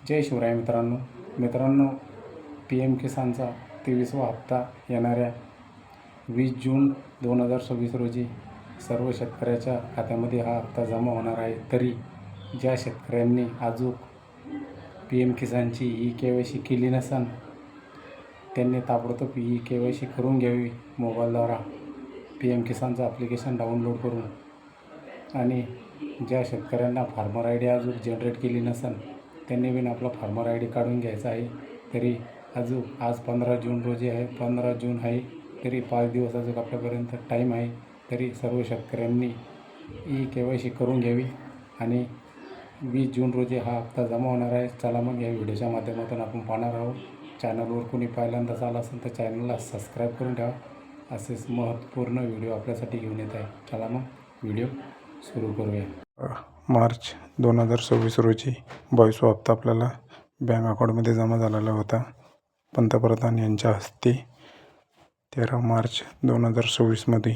जय शिवराय मित्रांनो, P M किसानचा 23वा हप्ता येणाऱ्या 20 जून 2026 रोजी सर्व शेतकऱ्याच्या खात्यामध्ये हा हप्ता जमा होणार आहे। तरी ज्या शेतकऱ्यांनी अजून पी एम किसानची KYC केली नसेल त्यांनी ताबडतोब KYC करून घ्यावी मोबाईलद्वारा पी एम किसानचं ॲप्लिकेशन डाउनलोड करून। आणि ज्या शेतकऱ्यांना फार्मर ID अजून जनरेट केली नसेल त्यांनी पण आपला फार्मर ID काढून घ्यायचा आहे। तरी अजून आज 15 जून रोजी आहे, 15 जून आहे, तरी 5 दिवस अजून आपल्यापर्यंत टाईम आहे। तरी सर्व शेतकऱ्यांनी KYC करून घ्यावी आणि 20 जून रोजी हा हप्ता जमा होणार आहे। चला मग या व्हिडिओच्या माध्यमातून आपण पाहणार आहोत। चॅनलवर कोणी पहिल्यांदाच आला असेल तर चॅनलला सबस्क्राईब करून ठेवा। असेच महत्त्वपूर्ण व्हिडिओ आपल्यासाठी घेऊन येत आहे। चला मग व्हिडिओ सुरू करूया। मार्च 2026 रोजी 22वा हप्ता आपल्याला बँक अकाउंटमध्ये जमा झालेला होता पंतप्रधान यांच्या हस्ते 13 मार्च 2026 मध्ये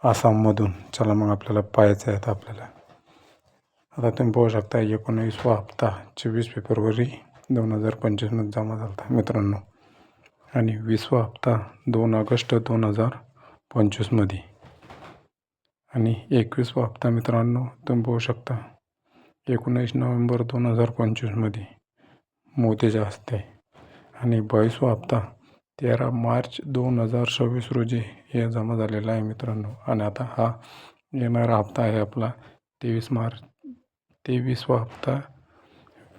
आसाममधून। चला मग आपल्याला पाहायचं आहे आपल्याला। आता तुम्ही पाहू शकता 19वा हप्ता 24 फेब्रुवारी 2025 मध्ये जमा झाला मित्रांनो, आणि 20वा हप्ता 2 ऑगस्ट 2025 मध्ये, आणि 21वा हप्ता मित्रांनो तुम्ही पाहू शकता 19 नोव्हेंबर 2025 मध्ये मोदीच्या हस्ते, आणि 22वा हप्ता 13 मार्च 2026 रोजी हे जमा झालेला आहे मित्रांनो। आणि आता हा येणारा हप्ता आहे आपला 23वा हप्ता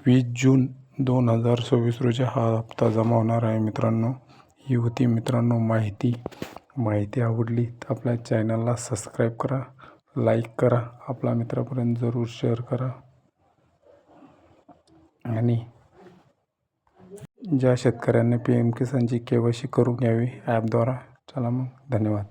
20 जून 2026 रोजी हा हप्ता जमा होणार आहे मित्रांनो। ही होती मित्रांनो माहिती आवडली तर आपल्या चॅनलला सबस्क्राईब करा, लाईक करा, आपल्या मित्रापर्यंत जरूर शेअर करा। आणि ज्या शेतकऱ्यांनी पी एम किसानची KYC करून घ्यावी ॲपद्वारा। चला मग धन्यवाद।